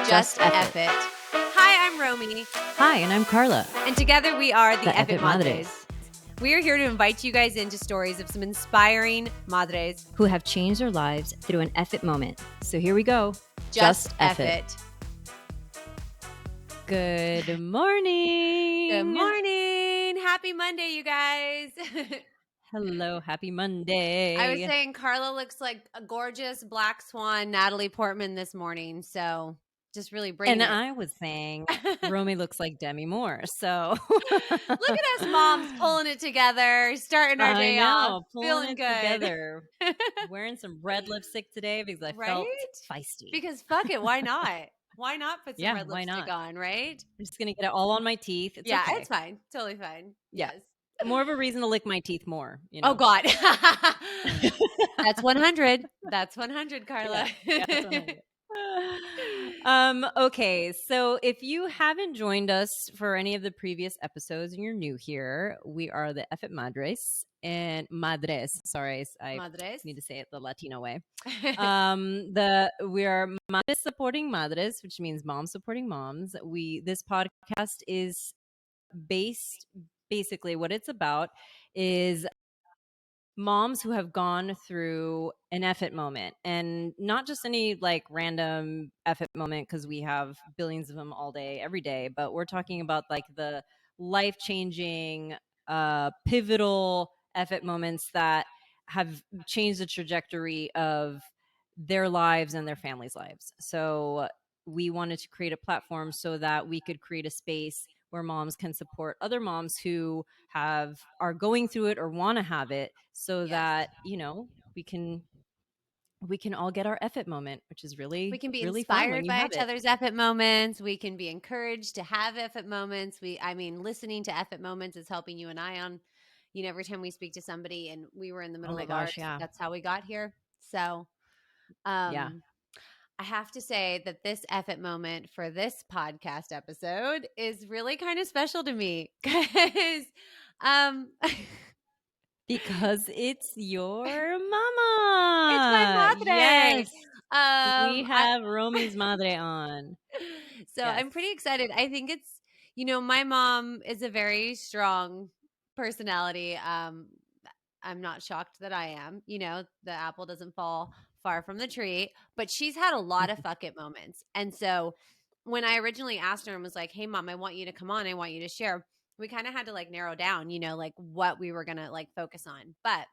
Just Eff It. Hi, I'm Romy. Hi, and I'm Carla. And together we are the EFFing Madres. We are here to invite you guys into stories of some inspiring madres who have changed their lives through an Eff It moment. So here we go. Just Eff It. Good morning. Good morning. Happy Monday, you guys. Hello, happy Monday. I was saying Carla looks like a gorgeous black swan Natalie Portman this morning, so just really bringing it. And I was saying Romy looks like Demi Moore, so look at us moms pulling it together, starting our day off, feeling good. Together. Wearing some red lipstick today because I felt feisty. Because fuck it, why not? Why not put some red lipstick on, right? I'm just gonna get it all on my teeth. It's okay. It's fine. Totally fine. Yeah. Yes. More of a reason to lick my teeth more. You know? Oh God. That's 100. That's 100, Carla. Yeah, that's 100. Okay, so if you haven't joined us for any of the previous episodes and you're new here, we are the Eff It Madres and Madres. Sorry, I need to say it the Latino way. We are Madres supporting Madres, which means moms supporting moms. This podcast is basically what it's about is moms who have gone through an Eff It moment, and not just any like random Eff It moment because we have billions of them all day, every day, but we're talking about like the life-changing, pivotal Eff It moments that have changed the trajectory of their lives and their families' lives. So we wanted to create a platform so that we could create a space where moms can support other moms who are going through it or want to have it, so that we can all get our Eff It moment, which is really we can be really inspired by each other's Eff It moments. We can be encouraged to have Eff It moments. Listening to Eff It moments is helping you and I on, every time we speak to somebody, and we were in the middle of ours. That's how we got here. So, I have to say that this Eff It moment for this podcast episode is really kind of special to me because it's your mama. It's my madre. Yes. We have Romy's madre on. So I'm pretty excited. I think it's, my mom is a very strong personality. I'm not shocked that I am. The apple doesn't fall far from the tree, but she's had a lot of fuck it moments. And so when I originally asked her and was like, hey mom, I want you to come on, I want you to share, we kind of had to like narrow down, like what we were going to like focus on. But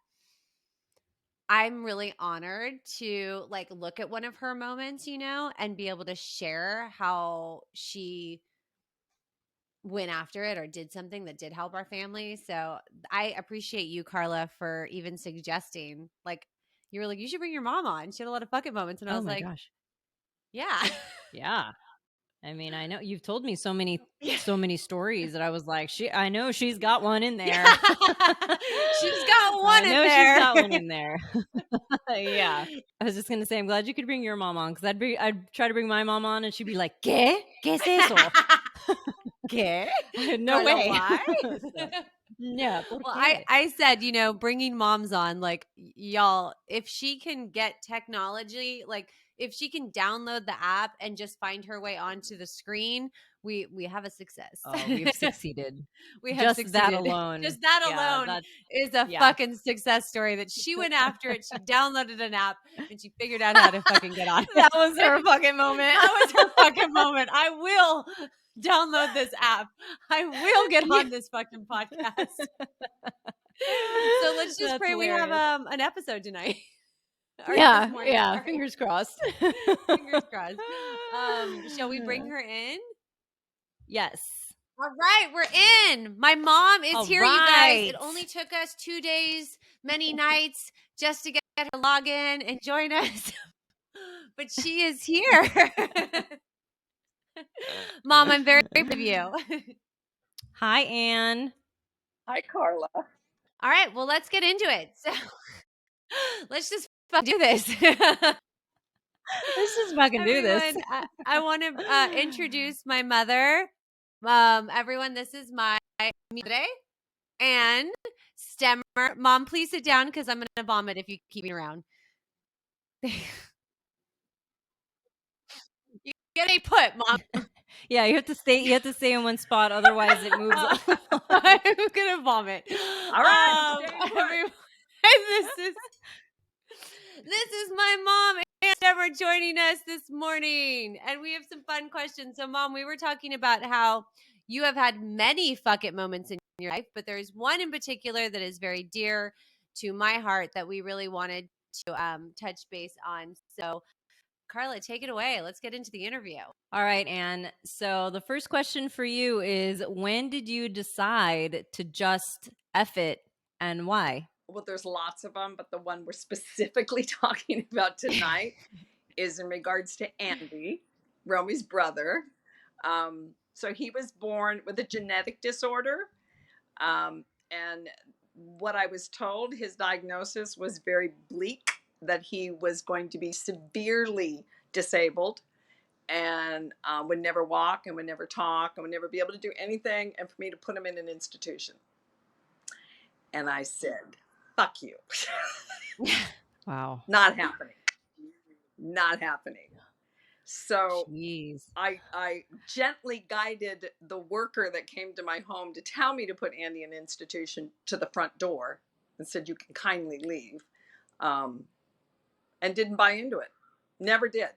I'm really honored to like look at one of her moments, and be able to share how she went after it or did something that did help our family. So I appreciate you, Carla, for even suggesting, like, you were like, you should bring your mom on. She had a lot of fuck it moments. And I was like, gosh. Yeah. Yeah. I mean, I know you've told me so many stories that I was like, I know she's got one in there. She's got one in there. She's got one in there. Yeah. I was just going to say, I'm glad you could bring your mom on, because I'd try to bring my mom on and she'd be like, ¿Qué? ¿Qué es eso? ¿Qué? No way. Why? Yeah. Well, I said, bringing moms on, like, y'all, if she can get technology, like if she can download the app and just find her way onto the screen, we have a success. Oh, we've succeeded. We have succeeded. That alone. Just that alone is a fucking success story that she went after it. She downloaded an app and she figured out how to fucking get on. That was her fucking moment. That was her fucking moment. I will download this app. I will get on this fucking podcast. So let's just pray hilarious. We have an episode tonight. Yeah. Fingers crossed. Fingers crossed. Shall we bring her in? Yes. All right, we're in. My mom is here, you guys. It only took us 2 days, many nights, just to get her to log in and join us. But she is here. Mom, I'm very proud of you. Hi, Anne. Hi, Carla. All right, well, let's get into it. So let's just do this. Let's just fucking do this. I want to introduce my mother. Everyone, this is my madre and stemmer. Mom, please sit down because I'm going to vomit if you keep me around. Get a put, Mom. Yeah, you have to stay in one spot, otherwise it moves all along. I'm gonna vomit. All right, I'm staying put. Everyone, this is my mom and Deborah joining us this morning, and we have some fun questions. So, Mom, we were talking about how you have had many fuck it moments in your life, but there's one in particular that is very dear to my heart that we really wanted to touch base on. So, Carla, take it away. Let's get into the interview. All right, Anne. So the first question for you is, when did you decide to just F it, and why? Well, there's lots of them, but the one we're specifically talking about tonight is in regards to Andy, Romy's brother. So he was born with a genetic disorder. And what I was told, his diagnosis was very bleak, that he was going to be severely disabled and would never walk and would never talk and would never be able to do anything, and for me to put him in an institution. And I said, fuck you. Wow. Not happening. Not happening. So Jeez. I gently guided the worker that came to my home to tell me to put Andy in an institution to the front door and said, you can kindly leave. And didn't buy into it. Never did.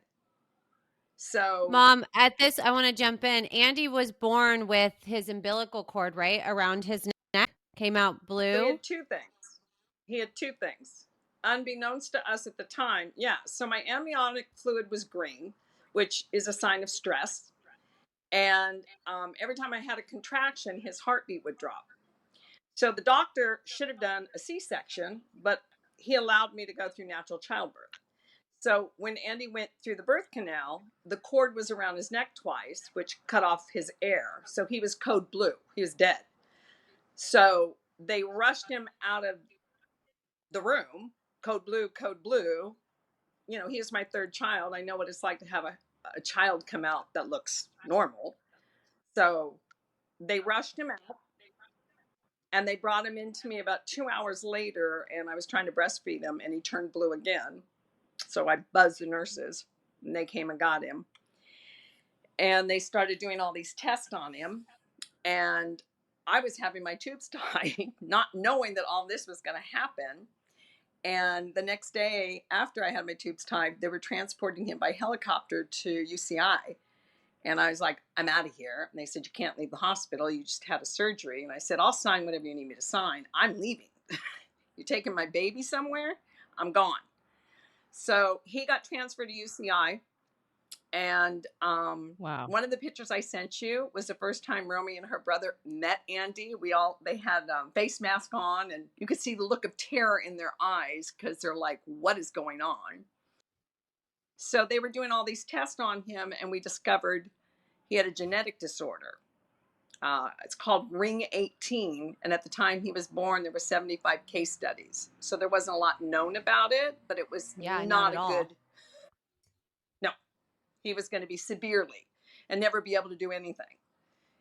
So, Mom, at this, I want to jump in. Andy was born with his umbilical cord, right? Around his neck, came out so he blue. had two things. He had two things. Unbeknownst to us at the time, yeah. So my amniotic fluid was green, which is a sign of stress. And every time I had a contraction, his heartbeat would drop. So the doctor should have done a C-section, but he allowed me to go through natural childbirth. So when Andy went through the birth canal, the cord was around his neck twice, which cut off his air. So he was code blue. He was dead. So they rushed him out of the room, code blue, code blue. You know, he is my third child. I know what it's like to have a child come out that looks normal. So they rushed him out and they brought him into me about 2 hours later, and I was trying to breastfeed him and he turned blue again. So I buzzed the nurses and they came and got him. And they started doing all these tests on him. And I was having my tubes tied, not knowing that all this was going to happen. And the next day, after I had my tubes tied, they were transporting him by helicopter to UCI. And I was like, I'm out of here. And they said, you can't leave the hospital. You just had a surgery. And I said, I'll sign whatever you need me to sign. I'm leaving. You're taking my baby somewhere? I'm gone. So he got transferred to UCI. And Wow. one of the pictures I sent you was the first time Romy and her brother met Andy. They had face mask on, and you could see the look of terror in their eyes because they're like, what is going on? So they were doing all these tests on him, and we discovered he had a genetic disorder. It's called Ring 18, and at the time he was born, there were 75 case studies. So there wasn't a lot known about it, but it was not at a all. good. No, he was going to be severely and never be able to do anything.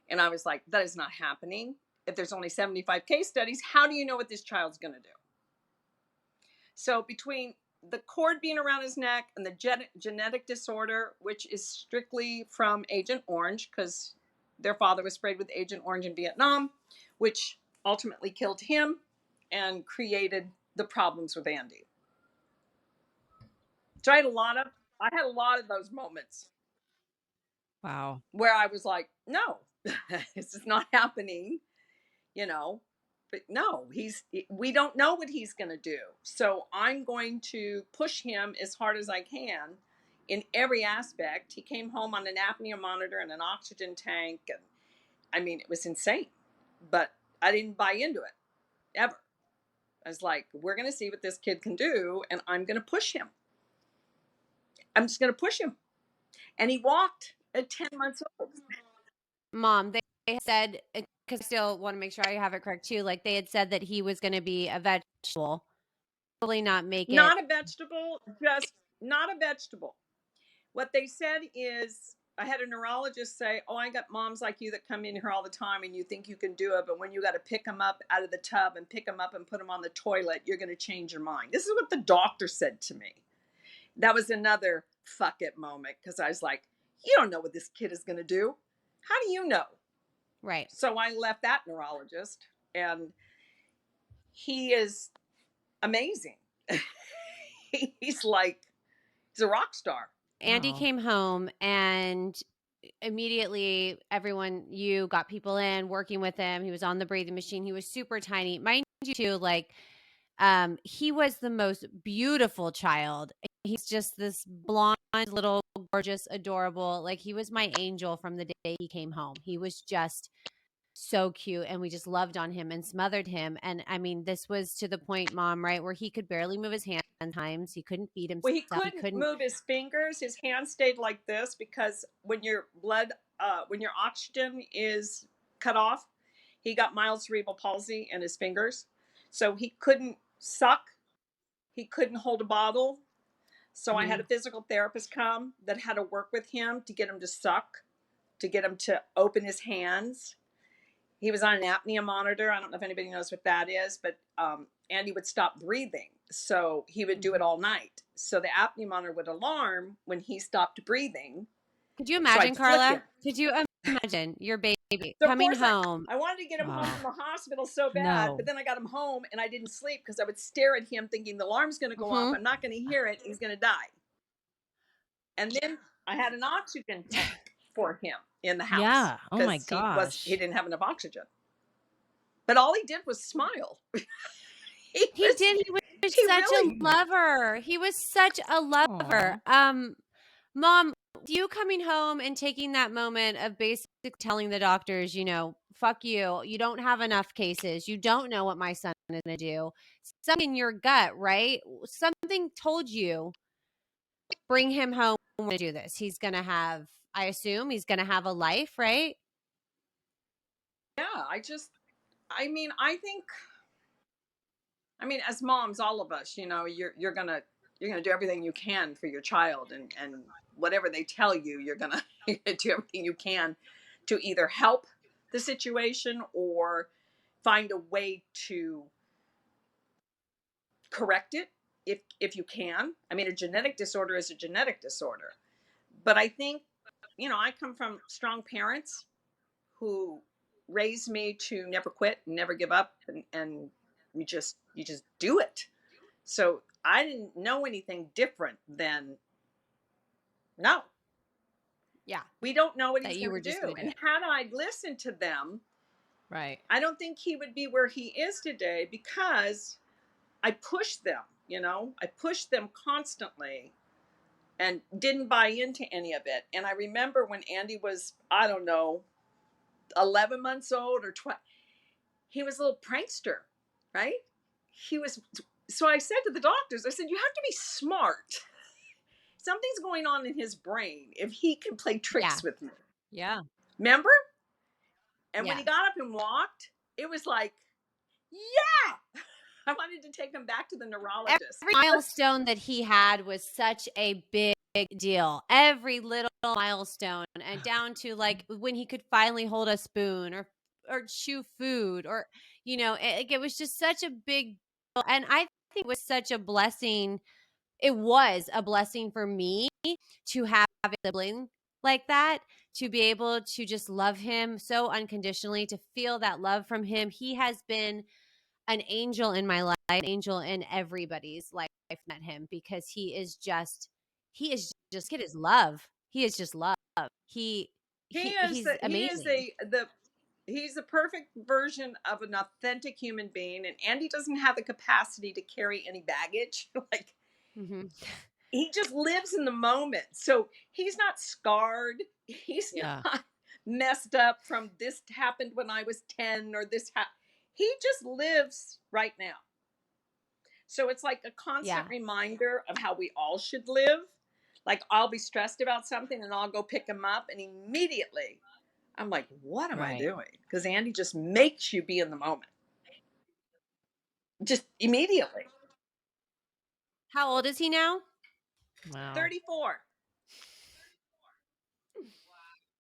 And I was like, that is not happening. If there's only 75 case studies, how do you know what this child's going to do? So between the cord being around his neck and the genetic disorder, which is strictly from Agent Orange, because their father was sprayed with Agent Orange in Vietnam, which ultimately killed him and created the problems with Andy. So I had a lot of those moments. Wow. Where I was like, no, this is not happening, you know. But no, we don't know what he's going to do. So I'm going to push him as hard as I can in every aspect. He came home on an apnea monitor and an oxygen tank. And I mean, it was insane, but I didn't buy into it ever. I was like, we're going to see what this kid can do, and I'm going to push him. I'm just going to push him. And he walked at 10 months old. Mom, they said, because I still want to make sure I have it correct too. Like they had said that he was going to be a vegetable, probably not make it. Not a vegetable, just not a vegetable. What they said is, I had a neurologist say, oh, I got moms like you that come in here all the time and you think you can do it, but when you got to pick them up out of the tub and pick them up and put them on the toilet, you're going to change your mind. This is what the doctor said to me. That was another fuck it moment, because I was like, You don't know what this kid is going to do. How do you know? Right. So I left that neurologist, and he is amazing. he's like, he's a rock star. Andy Wow. came home and immediately you got people in working with him. He was on the breathing machine. He was super tiny. Mind you too, like he was the most beautiful child. He's just this blonde, little, gorgeous, adorable. Like he was my angel from the day he came home. He was just so cute, and we just loved on him and smothered him. And I mean, this was to the point, Mom, right, where he could barely move his hands times. He couldn't feed himself. Well, he He couldn't couldn't. move his fingers. His hands stayed like this because when your when your oxygen is cut off, he got mild cerebral palsy in his fingers. So he couldn't suck. He couldn't hold a bottle. So I had a physical therapist come that had to work with him to get him to suck, to get him to open his hands. He was on an apnea monitor. I don't know if anybody knows what that is, but Andy would stop breathing. So he would do it all night. So the apnea monitor would alarm when he stopped breathing. Could you So imagine, I'd flick him. Carla? Could you imagine your baby So of coming course home? I wanted to get him home Wow. from the hospital so bad, No. but then I got him home and I didn't sleep because I would stare at him thinking the alarm's going to go off. I'm not going to hear it. He's going to die. And then I had an oxygen tank for him in the house. Yeah. Oh my because gosh. he didn't have enough oxygen. But all he did was smile. He did. He was such really, a lover. He was such a lover. Mom, you coming home and taking that moment of basically telling the doctors, you know, fuck you. You don't have enough cases. You don't know what my son is going to do. Something in your gut, right? Something told you, bring him home to do this. He's going to have, I assume, he's going to have a life, right? yeah, I mean, as moms, all of us, you know, you're gonna do everything you can for your child, and whatever they tell you, you're gonna do everything you can to either help the situation or find a way to correct it if you can. I mean, a genetic disorder is a genetic disorder, but I think, you know, I come from strong parents who raised me to never quit and never give up, and you just do it. So I didn't know anything different than no. Yeah. We don't know what That he's you were going to just do. going to do And it. had I listened to them, Right. I don't think he would be where he is today because I pushed them, you know, I pushed them constantly and didn't buy into any of it. And I remember when Andy was, I don't know, 11 months old or 12, he was a little prankster, right? He was. So I said to the doctors, I said, you have to be smart. Something's going on in his brain if he can play tricks with me. Yeah. Remember? And when Yeah. he got up and walked, it was like, yeah. I wanted to take him back to the neurologist. Every milestone that he had was such a big deal. Every little milestone, and down to like when he could finally hold a spoon or chew food, or you know, it was just such a big deal. And I think it was such a blessing. It was a blessing for me to have a sibling like that, to be able to just love him so unconditionally, to feel that love from him. He has been an angel in my life, an angel in everybody's life. I've met him because he is just kid is love. He is just love. He's amazing. He's the perfect version of an authentic human being, and Andy doesn't have the capacity to carry any baggage. Like he just lives in the moment, so he's not scarred. He's not messed up from this happened when I was 10 or this happened. He just lives right now. So it's like a constant reminder of how we all should live. Like I'll be stressed about something and I'll go pick him up, and immediately I'm like, what am I doing? Because Andy just makes you be in the moment. Just immediately. How old is he now? Wow. 34.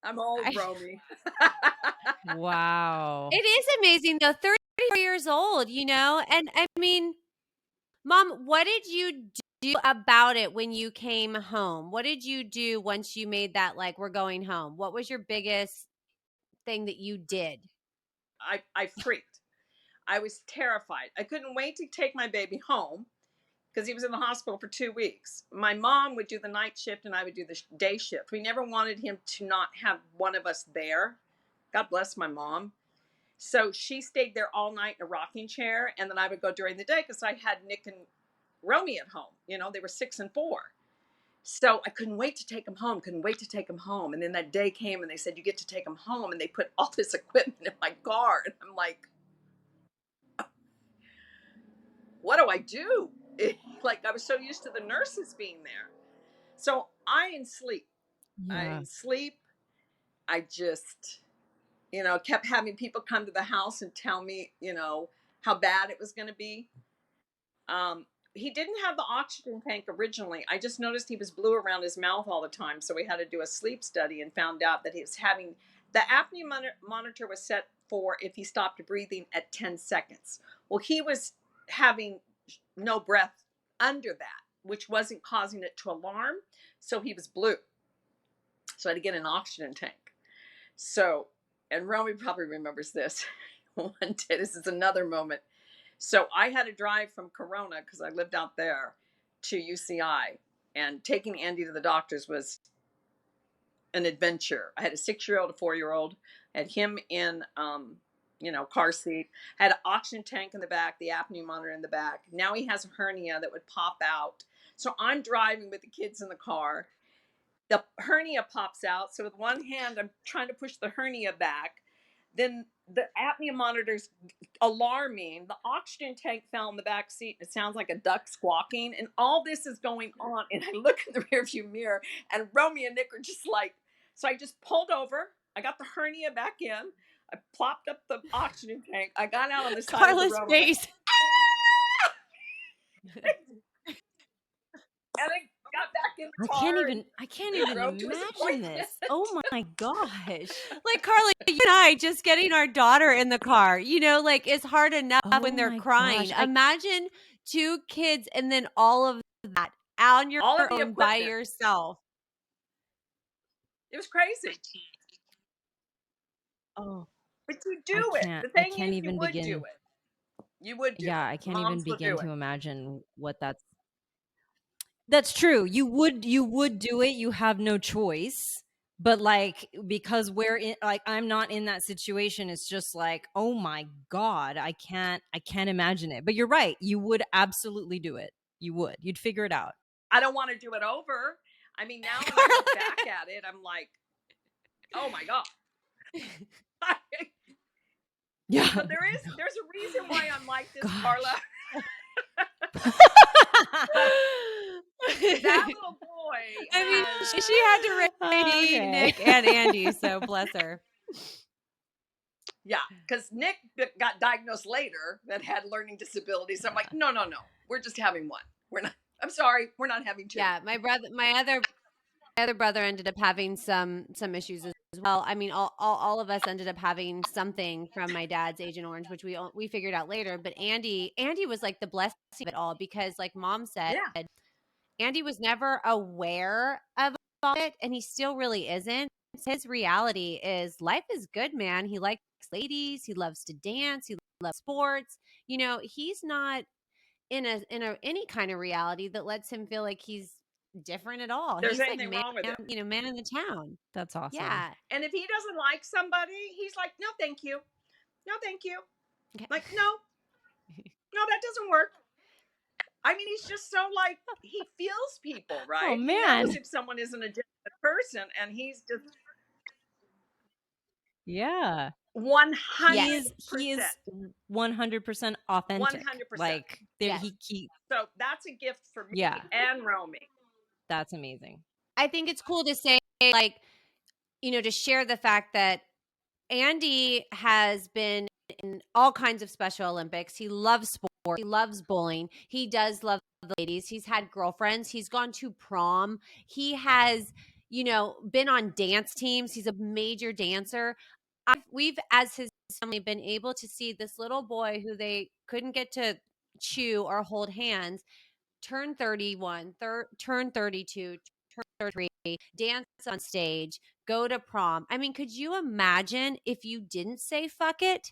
I'm old, Romy. Wow. It is amazing though. 34 years old, you know? And I mean, Mom, what did you do about it when you came home? What did you do once you made that, like, we're going home? What was your biggest thing that you did? I freaked. I was terrified. I couldn't wait to take my baby home because he was in the hospital for 2 weeks. My mom would do the night shift and I would do the day shift. We never wanted him to not have one of us there. God bless my mom. So she stayed there all night in a rocking chair, and then I would go during the day because I had Nick and Romy at home. You know, they were 6 and 4. So I couldn't wait to take him home, couldn't wait to take him home. And then that day came and they said, you get to take him home. And they put all this equipment in my car. And I'm like, what do I do? Like, I was so used to the nurses being there. So in sleep. Yeah. In sleep, I just, kept having people come to the house and tell me, how bad it was going to be. He didn't have the oxygen tank originally. I just noticed he was blue around his mouth all the time. So we had to do a sleep study and found out that he was having the apnea monitor was set for if he stopped breathing at 10 seconds. Well, he was having no breath under that, which wasn't causing it to alarm. So he was blue. So I had to get an oxygen tank. So, and Romy probably remembers this. One day, this is another moment. So I had to drive from Corona, because I lived out there, to UCI. And taking Andy to the doctors was an adventure. I had a 6-year-old, a 4-year-old, had him in, car seat, had an oxygen tank in the back, the apnea monitor in the back. Now he has a hernia that would pop out. So I'm driving with the kids in the car. The hernia pops out. So with one hand, I'm trying to push the hernia back. Then the apnea monitor's alarming. The oxygen tank fell in the back seat. And it sounds like a duck squawking. And all this is going on. And I look in the rearview mirror, and Romy and Nick are just like, so I just pulled over. I got the hernia back in. I plopped up the oxygen tank. I got out on the side of the road. face. And I got back in the I car. can't even drove to his imagine appointment. this. Oh my gosh. Like, Carly, you and I just getting our daughter in the car, like, it's hard enough when Oh they're my crying. gosh. Imagine 2 kids and then all of that on your All of the own by equipment. yourself. It was crazy. Oh, But you I do it. can't The I thing can't is, you even would do begin. it. You would do Yeah, it. I can't even Moms will begin do it. to imagine what that's true. You would do it. You have no choice. But like, because we're in, like, I'm not in that situation, it's just like, oh my God, I can't imagine it. But you're right. You would absolutely do it. You'd figure it out. I don't want to do it over. I mean, now when I look back at it, I'm like, oh my God. Yeah. But there's a reason why I'm like this, Gosh. Carla. That little boy. I mean, she had to raise me, Okay. Nick, and Andy, so bless her. Yeah, because Nick got diagnosed later that had learning disabilities. I'm like, no. We're just having one. We're not. I'm sorry, we're not having 2. Yeah, my other brother ended up having some issues as well. I mean, all of us ended up having something from my dad's Agent Orange, which we figured out later. But Andy was like the blessing of it all, because, like Mom said, Yeah. Andy was never aware of all it, and he still really isn't. His reality is life is good, man. He likes ladies, he loves to dance, he loves sports. He's not in any kind of reality that lets him feel like he's different at all. There's He's like anything wrong with it. man in the town. That's awesome. Yeah. And if he doesn't like somebody, he's like, no, thank you. No, thank you. Okay. Like, no, that doesn't work. I mean, he's just so like, he feels people, right? Oh, He man. knows if someone isn't a genuine person, and he's just Yeah. 100%. He is 100% authentic. 100%. Like, Yes. So that's a gift for me Yeah. and Romy. That's amazing. I think it's cool to say, like, to share the fact that Andy has been in all kinds of Special Olympics. He loves sport. He loves bowling. He does love the ladies. He's had girlfriends. He's gone to prom. He has, been on dance teams. He's a major dancer. We've, as his family, been able to see this little boy who they couldn't get to chew or hold hands turn 31, turn 32, turn 33, dance on stage, go to prom. I mean, could you imagine if you didn't say fuck it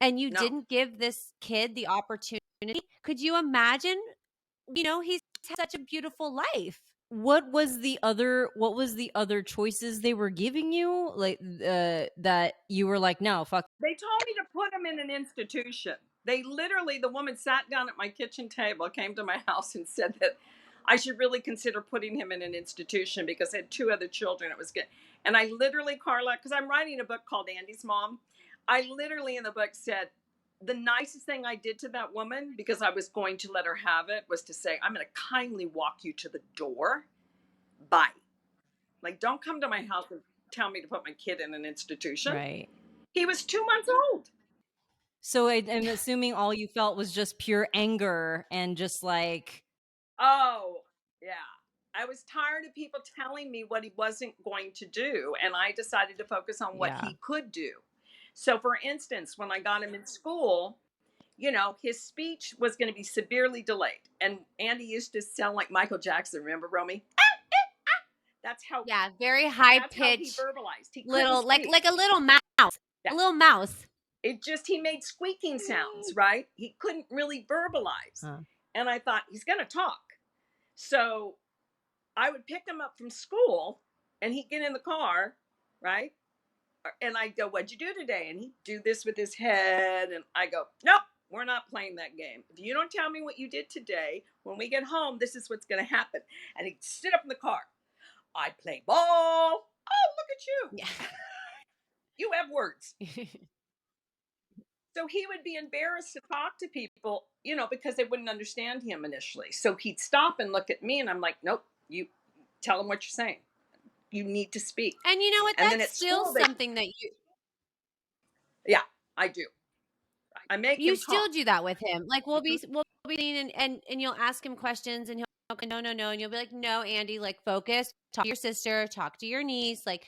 and you No. didn't give this kid the opportunity? Could you imagine? He's had such a beautiful life. What was the other choices they were giving you? Like that you were like, no, fuck. They told me to put him in an institution. They literally, the woman sat down at my kitchen table, came to my house and said that I should really consider putting him in an institution because I had 2 other children. It was good. And I literally, Carla, because I'm writing a book called Andy's Mom, I literally in the book said, the nicest thing I did to that woman, because I was going to let her have it, was to say, I'm going to kindly walk you to the door. Bye. Like, don't come to my house and tell me to put my kid in an institution. Right. He was 2 months old. So I'm assuming all you felt was just pure anger and just like, Oh, yeah. I was tired of people telling me what he wasn't going to do, and I decided to focus on what yeah. he could do. So, for instance, when I got him in school, his speech was going to be severely delayed. And Andy used to sound like Michael Jackson. Remember, Romy? That's how. Yeah, very high That's how he pitch, verbalized. He couldn't little speak. like a little mouse, Yeah. a little mouse. He made squeaking sounds, right? He couldn't really verbalize. Huh. And I thought, he's going to talk. So I would pick him up from school and he'd get in the car, right? And I'd go, what'd you do today? And he'd do this with his head. And I go, nope, we're not playing that game. If you don't tell me what you did today, when we get home, this is what's going to happen. And he'd sit up in the car. I play ball. Oh, look at you. Yeah. You have words. So he would be embarrassed to talk to people, because they wouldn't understand him initially. So he'd stop and look at me and I'm like, nope, you tell him what you're saying. You need to speak. And you know what? And then That's at still school, something that yeah, I do. I make you him still talk. do that with him. Like we'll be seeing and you'll ask him questions and he'll go, no, and you'll be like, no, Andy, like focus, talk to your sister, talk to your niece, like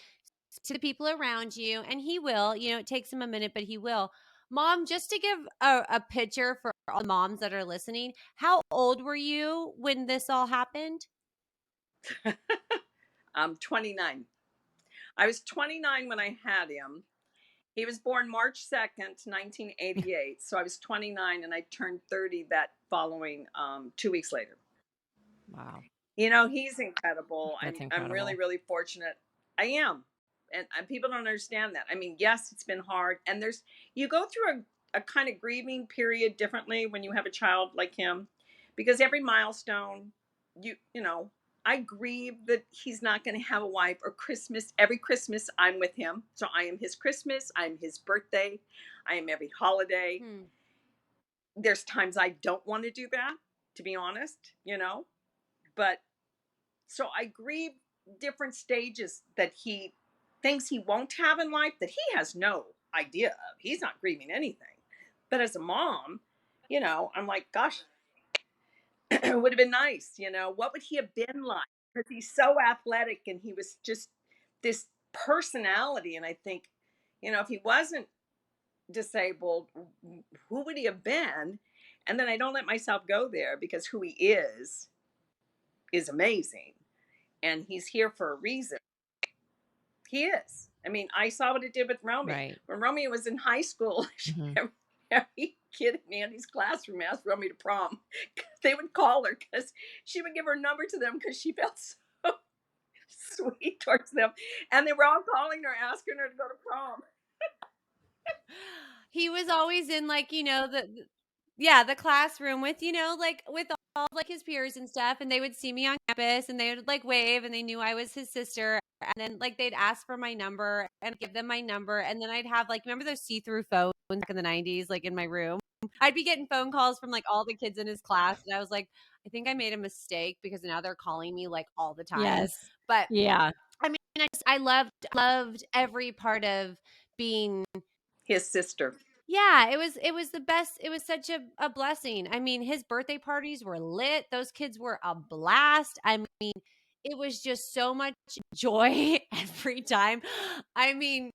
to the people around you, and he will. It takes him a minute, but he will. Mom, just to give a picture for all the moms that are listening, how old were you when this all happened? I'm 29. I was 29 when I had him. He was born March 2nd, 1988. So I was 29 and I turned 30 that following 2 weeks later. Wow. He's incredible. That's I'm incredible. really, really fortunate. I am. And people don't understand that. I mean, yes, it's been hard. And you go through a kind of grieving period differently when you have a child like him, because every milestone, I grieve that he's not going to have a wife, or Christmas. Every Christmas, I'm with him. So I am his Christmas. I'm his birthday. I am every holiday. There's times I don't want to do that, to be honest, but so I grieve different stages that he thinks he won't have in life that he has no idea of. He's not grieving anything. But as a mom, I'm like, gosh, it would have been nice. What would he have been like? Because he's so athletic and he was just this personality. And I think, if he wasn't disabled, who would he have been? And then I don't let myself go there, because who he is amazing. And he's here for a reason. He is. I mean, I saw what it did with Romy. Right. When Romy was in high school, every kid in Andy's classroom asked Romy to prom. They would call her because she would give her number to them because she felt so sweet towards them. And they were all calling her, asking her to go to prom. He was always in the classroom with with all like his peers and stuff, and they would see me on campus and they would like wave and they knew I was his sister, and then like they'd ask for my number and I'd give them my number, and then I'd have remember those see-through phones back in the 90s like in my room. I'd be getting phone calls from like all the kids in his class, and I was like, I think I made a mistake because now they're calling me like all the time. Yes. But yeah, I mean, I loved every part of being his sister. Yeah, it was the best. It was such a blessing. I mean, his birthday parties were lit. Those kids were a blast. I mean, it was just so much joy every time. I mean,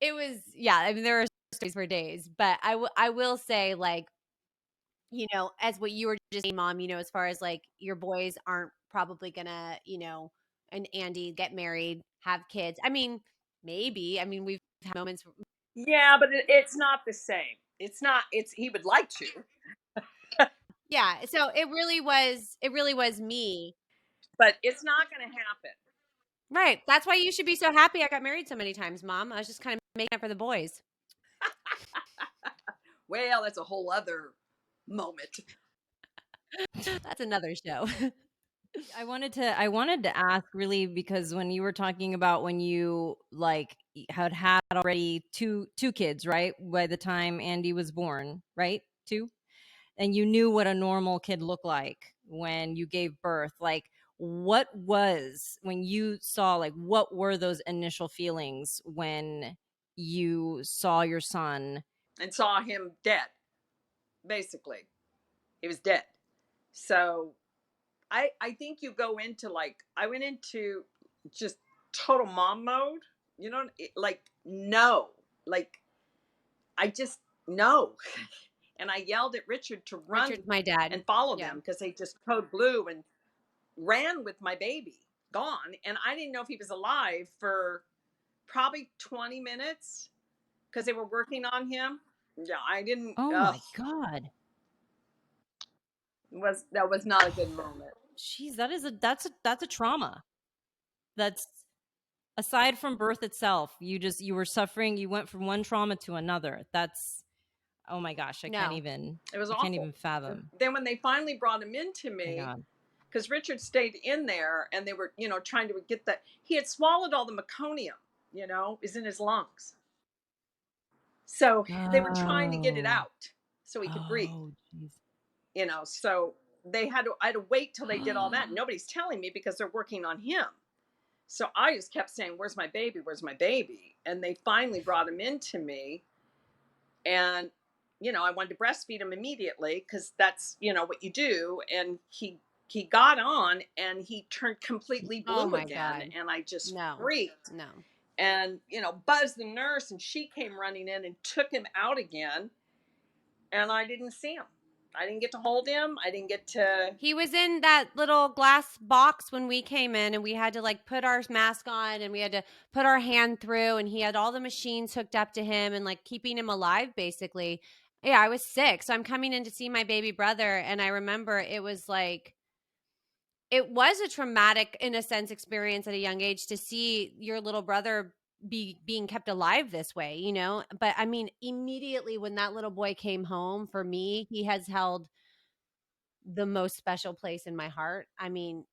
it was I mean, there were stories for days, but I will say as what you were just saying, Mom, as far as like your boys aren't probably gonna, and Andy get married, have kids. I mean, maybe. I mean, we've had moments. Yeah, but it's not the same. It's not. It's he would like to, Yeah. So it really was me. but it's not going to happen. Right. That's why you should be so happy I got married so many times, Mom. I was just kind of making it for the boys. Well, that's a whole other moment. That's another show. I wanted to ask really because when you were talking about when you like had already two kids, right? By the time Andy was born, right? Two? And you knew what a normal kid looked like when you gave birth. Like what was when you saw like what were those initial feelings when you saw your son? And saw him dead. Basically, he was dead. So I think you go into like I went into just total mom mode. You know, like no, like I just no, and I yelled at Richard to run Richard's my dad. and follow Yeah. them because they just code blue and ran with my baby gone, and I didn't know if he was alive for probably 20 minutes because they were working on him. Yeah, I didn't. Oh my god. That was not a good moment. Jeez, that's a trauma. That's aside from birth itself. You were suffering, you went from one trauma to another. That's oh my gosh, No. It was I can't awful. even fathom. Then when they finally brought him into Oh my me, god. because Richard stayed in there and they were, trying to get that. He had swallowed all the meconium, is in his lungs. So they were trying to get it Oh. out so he could breathe, Oh, jeez. So I had to wait till they did all that. Nobody's telling me because they're working on him. So I just kept saying, "Where's my baby? Where's my baby?" And they finally brought him into me. And, I wanted to breastfeed him immediately because that's, what you do. And he got on and he turned completely Oh blue my again. God. And I just No. freaked. No. And, buzzed the nurse and she came running in and took him out again. And I didn't see him. I didn't get to hold him. I didn't get to. He was in that little glass box when we came in, and we had to like put our mask on and we had to put our hand through, and he had all the machines hooked up to him and like keeping him alive basically. Yeah, I was sick. So I'm coming in to see my baby brother, and I remember it was a traumatic in a sense experience at a young age to see your little brother being kept alive this way, but I mean, immediately when that little boy came home, for me, he has held the most special place in my heart. I mean,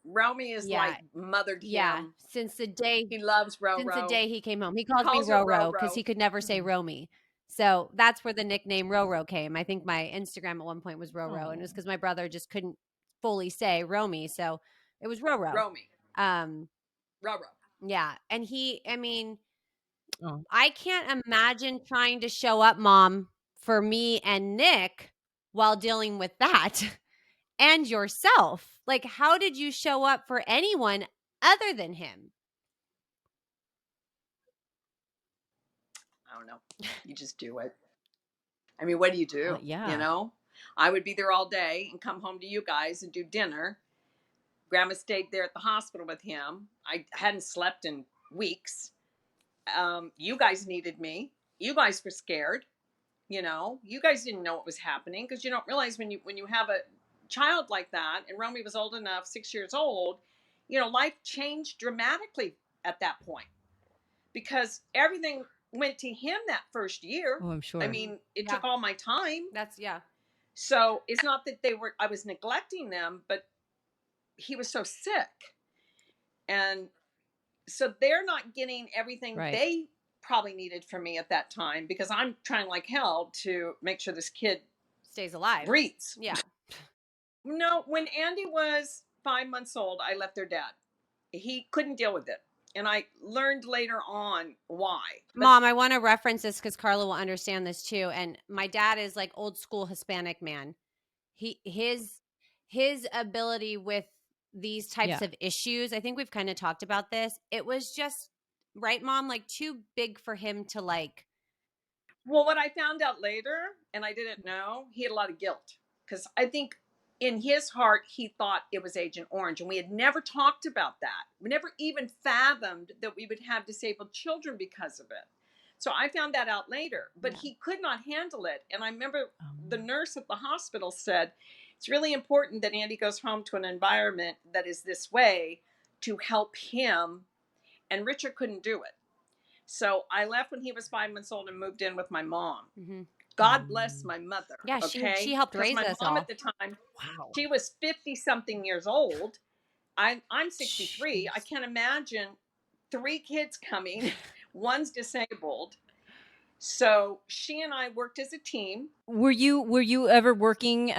Romy is yeah, like mothered yeah, him. since the day He loves he came home. He calls me Calls her Roro because Roro. he could never say Romy. So that's where the nickname Roro came. I think my Instagram at one point was Roro, and it was because my brother just couldn't fully say Romy, so it was Roro. Romy. Roro. Yeah, and I mean, Oh. I can't imagine trying to show up, Mom, for me and Nick while dealing with that and yourself. Like, how did you show up for anyone other than him? I don't know. You just do it. I mean, what do you do? Yeah. I would be there all day and come home to you guys and do dinner. Grandma stayed there at the hospital with him. I hadn't slept in weeks. You guys needed me. You guys were scared. You guys didn't know what was happening because you don't realize when you have a child like that. And Romy was old enough, 6 years old. Life changed dramatically at that point because everything went to him that first year. Oh, I'm sure. I mean, it Yeah. took all my time. Yeah. So it's not that I was neglecting them, but he was so sick. And so they're not getting everything Right. they probably needed from me at that time because I'm trying like hell to make sure this kid Stays alive. breathes. Yeah. No, when Andy was 5 months old, I left their dad. He couldn't deal with it. And I learned later on why. Mom, I want to reference this because Carla will understand this too. And my dad is like old school Hispanic man. His ability with these types Yeah. of issues, I think we've kind of talked about this. It was just right, Mom, like too big for him to like Well, what I found out later, and I didn't know, he had a lot of guilt because I think in his heart he thought it was Agent Orange, and we had never talked about that. We never even fathomed that we would have disabled children because of it. So I found that out later, but Yeah. he could not handle it. And I remember the nurse at the hospital said, it's really important that Andy goes home to an environment that is this way to help him. And Richard couldn't do it. So I left when he was 5 months old and moved in with my mom. Mm-hmm. God bless my mother. Yeah, she Okay. helped Because raise my us mom all. at the time, Wow. she was 50 something years old. I'm 63. Jeez. I can't imagine 3 kids coming. One's disabled. So she and I worked as a team. Were you ever working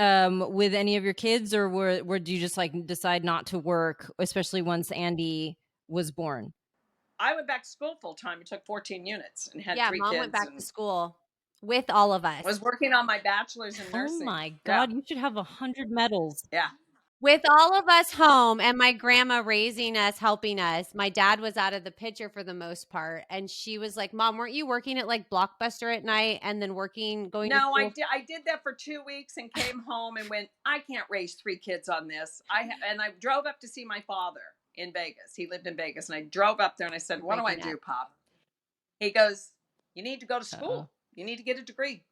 with any of your kids, or did you just like decide not to work, especially once Andy was born? I went back to school full time and took 14 units and had Yeah, 3 mom went kids back to and school with all of us. was working on my bachelor's in Oh nursing. my Yeah. God, you should have 100 medals. Yeah. With all of us home and my grandma raising us, helping us. My dad was out of the picture for the most part. And she was like, Mom, weren't you working at like Blockbuster at night and then going to No, school? I did that for 2 weeks and came home and went, I can't raise 3 kids on this. And I drove up to see my father in Vegas. He lived in Vegas, and I drove up there and I said, You're what do I breaking do, up. Pop? He goes, you need to go to Uh-oh. school. You need to get a degree.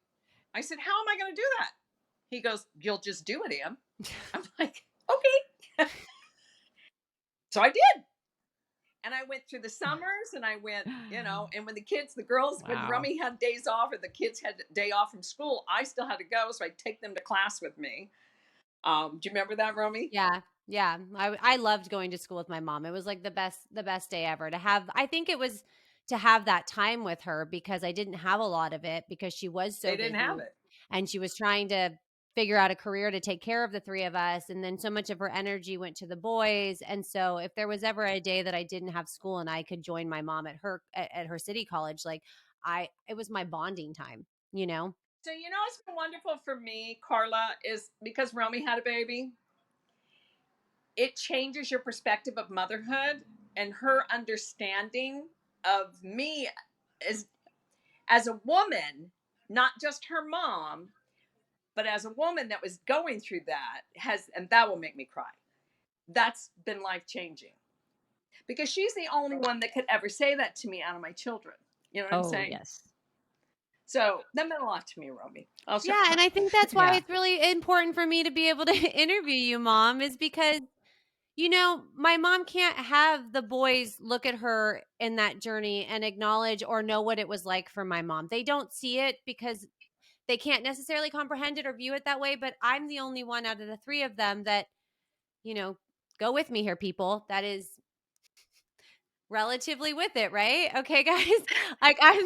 I said, how am I going to do that? He goes, you'll just do it, Em. I'm like, okay. So I did. And I went through the summers and I went, and when the girls, when Wow. Rummy had days off or the kids had a day off from school, I still had to go. So I'd take them to class with me. Do you remember that, Rummy? Yeah. Yeah. I loved going to school with my mom. It was like the best day ever to have. I think it was to have that time with her because I didn't have a lot of it because she was so They didn't have busy it. and she was trying to figure out a career to take care of the 3 of us. And then so much of her energy went to the boys. And so if there was ever a day that I didn't have school and I could join my mom at her city college, like it was my bonding time, you know? So, it's been wonderful for me, Carla, is because Romy had a baby. It changes your perspective of motherhood and her understanding of me as a woman, not just her mom, but as a woman that was going through that and that will make me cry. That's been life changing because she's the only one that could ever say that to me out of my children. You know what I'm saying? Yes. So that meant a lot to me, Romy. Yeah, and I think that's why Yeah. it's really important for me to be able to interview you, Mom, is because my mom can't have the boys look at her in that journey and acknowledge or know what it was like for my mom. They don't see it because they can't necessarily comprehend it or view it that way, but I'm the only one out of the 3 of them that, go with me here, people. That is relatively with it, right? Okay, guys. Like I'm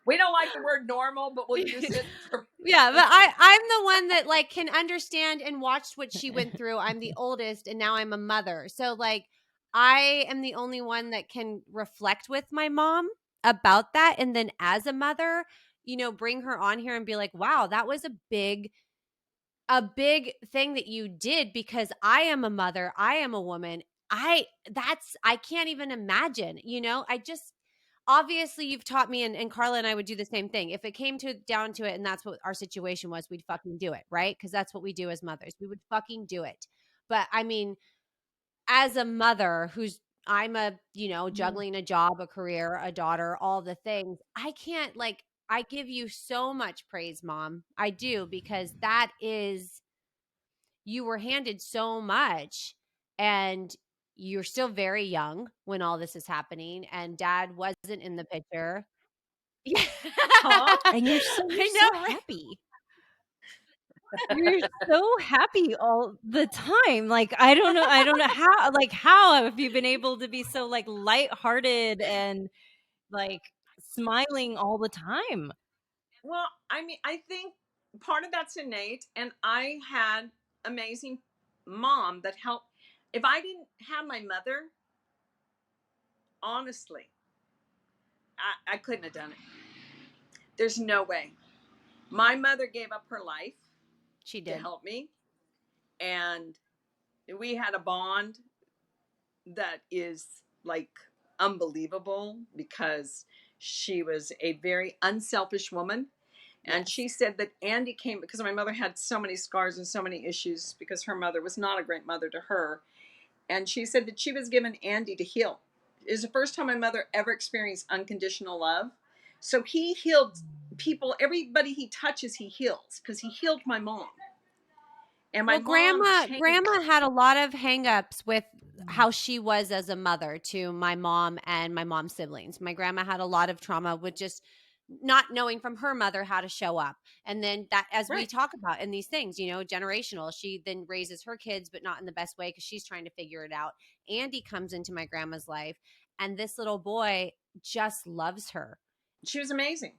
we don't like the word normal, but we'll use it for Yeah, but I'm the one that like can understand and watched what she went through. I'm the oldest and now I'm a mother. So like I am the only one that can reflect with my mom about that and then as a mother, bring her on here and be like, "Wow, that was a big thing that you did because I am a mother, I am a woman. I can't even imagine, I just obviously you've taught me and Carla and I would do the same thing. If it came down to it and that's what our situation was, we'd fucking do it, right? Because that's what we do as mothers. We would fucking do it. But I mean, as a mother I'm juggling a job, a career, a daughter, all the things. I can't I give you so much praise, Mom. I do because you were handed so much and you're still very young when all this is happening and dad wasn't in the picture. Yeah. Huh? And you're so I know, right? happy. You're so happy all the time. Like I don't know how have you been able to be so like lighthearted and like smiling all the time? Well, I mean, I think part of that's innate, and I had amazing mom that helped. If I didn't have my mother, honestly, I couldn't have done it. There's no way. My mother gave up her life She to did. help me, and we had a bond that is like unbelievable because she was a very unselfish woman. And Yes. she said that Andy came because my mother had so many scars and so many issues because her mother was not a great mother to her. And she said that she was given Andy to heal. It was the first time my mother ever experienced unconditional love. So he healed people, everybody he touches, he heals, because he healed my mom. And my Well, mom changed. grandma had a lot of hangups with how she was as a mother to my mom and my mom's siblings. My grandma had a lot of trauma with just not knowing from her mother how to show up. And then that, as we Right. talk about in these things, you know, generational, she then raises her kids, but not in the best way because she's trying to figure it out. Andy comes into my grandma's life, and this little boy just loves her. She was amazing.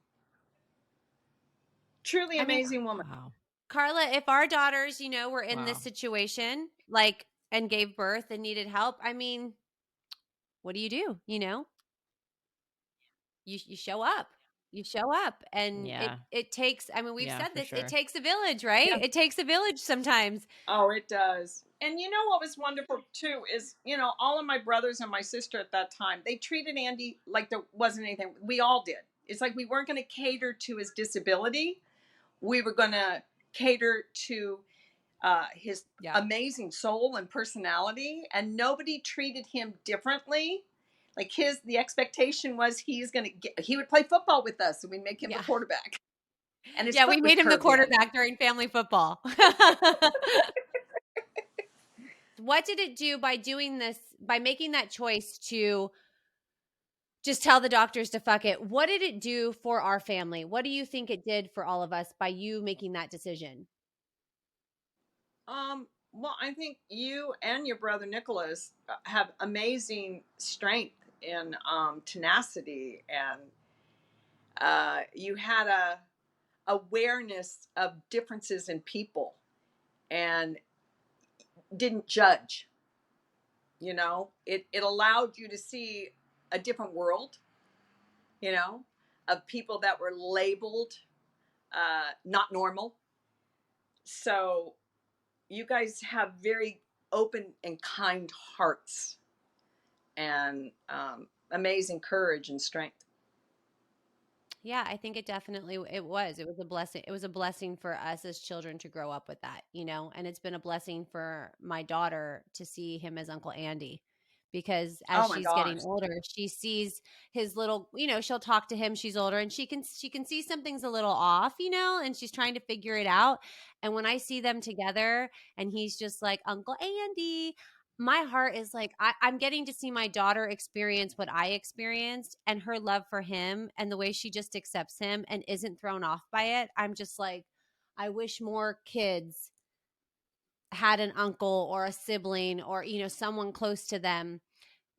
Truly I mean, amazing woman. Wow. Carla, if our daughters, you know, were in this Wow. situation, like, and gave birth and needed help, I mean, what do? You know, you show up. You show up, and Yeah. it takes, I mean, we've Yeah, said for this, it sure. takes a village, right? Yeah. It takes a village sometimes. Oh, it does. And you know what was wonderful too is, all of my brothers and my sister at that time, they treated Andy like there wasn't anything. We all did. It's like we weren't going to cater to his disability. We were going to cater to his Yeah. amazing soul and personality, and nobody treated him differently. Like the expectation was he would play football with us, and we'd make him the Yeah. quarterback, and his Yeah, we foot was made him the curved in. quarterback during family football. What did it do by doing this, by making that choice to just tell the doctors to fuck it? What did it do for our family? What do you think it did for all of us by you making that decision? Well, I think you and your brother Nicholas have amazing strength and tenacity, and you had a awareness of differences in people, and didn't judge. It allowed you to see a different world, you know, of people that were labeled not normal. So you guys have very open and kind hearts, and amazing courage and strength. Yeah, I think it definitely it was. It was a blessing. It was a blessing for us as children to grow up with that, you know, and it's been a blessing for my daughter to see him as Uncle Andy, because as Oh my she's getting gosh. older, she sees his little, you know, she'll talk to him, she's older, and she can see something's a little off, you know, and she's trying to figure it out. And when I see them together and he's just like Uncle Andy, my heart is like, I'm getting to see my daughter experience what I experienced, and her love for him and the way she just accepts him and isn't thrown off by it. I'm just like, I wish more kids had an uncle or a sibling or, you know, someone close to them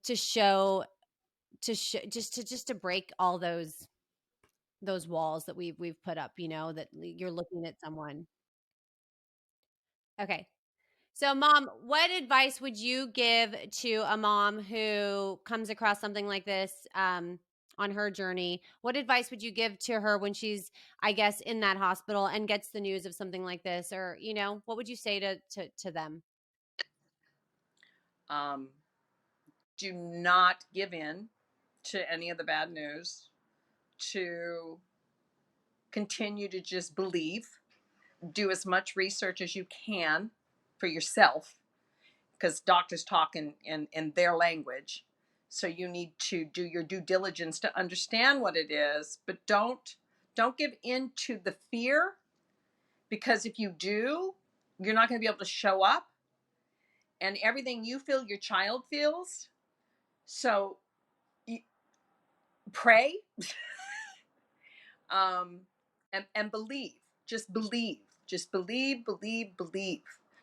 to show just to break all those walls that we've put up, you know, that you're looking at someone. Okay. So, mom, what advice would you give to a mom who comes across something like this on her journey? What advice would you give to her when she's, I guess, in that hospital and gets the news of something like this? Or, you know, what would you say to them? um, do not give in to any of the bad news, to continue to just believe, do as much research as you can for yourself, because doctors talk in their language. So you need to do your due diligence to understand what it is, but don't give in to the fear, because if you do, you're not going to be able to show up, and everything you feel your child feels. So pray, um, and believe. Just believe.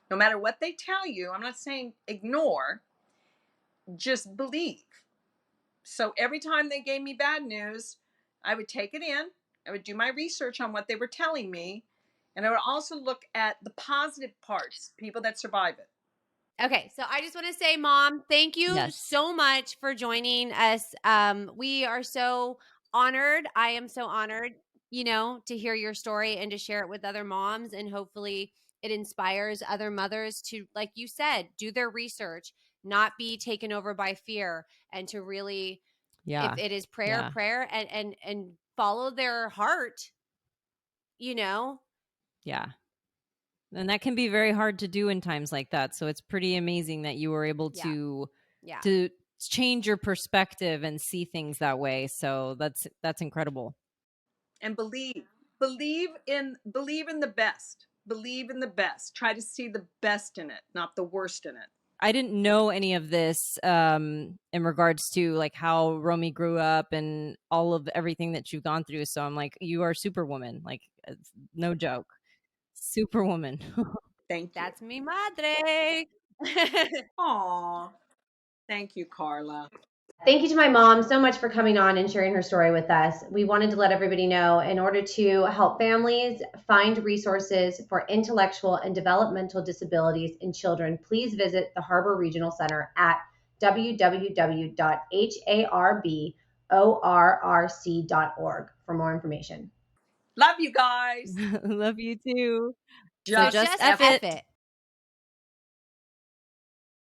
No matter what they tell you, I'm not saying ignore, just believe. So every time they gave me bad news, I would take it in. I would do my research on what they were telling me. And I would also look at the positive parts, people that survive it. Okay, so I just want to say, Mom, thank you Yes. so much for joining us. We are so honored. I am so honored, you know, to hear your story and to share it with other moms, and hopefully it inspires other mothers to, like you said, do their research, not be taken over by fear, and to really, if Yeah. it is prayer, Yeah. prayer, and follow their heart. you know? Yeah. And that can be very hard to do in times like that. So it's pretty amazing that you were able Yeah. to Yeah. to change your perspective and see things that way. So that's incredible. And believe in the best. Believe in the best. Try to see the best in it, not the worst in it. I didn't know any of this in regards to like how Romy grew up and all of everything that you've gone through. So I'm like, you are Superwoman. Like, it's no joke. Superwoman. Thank you. That's mi madre. Aw. Thank you, Carla. Thank you to my mom so much for coming on and sharing her story with us. We wanted to let everybody know, in order to help families find resources for intellectual and developmental disabilities in children, please visit the Harbor Regional Center at www.harborrc.org for more information. Love you guys. Love you too. So Just just F F it. it.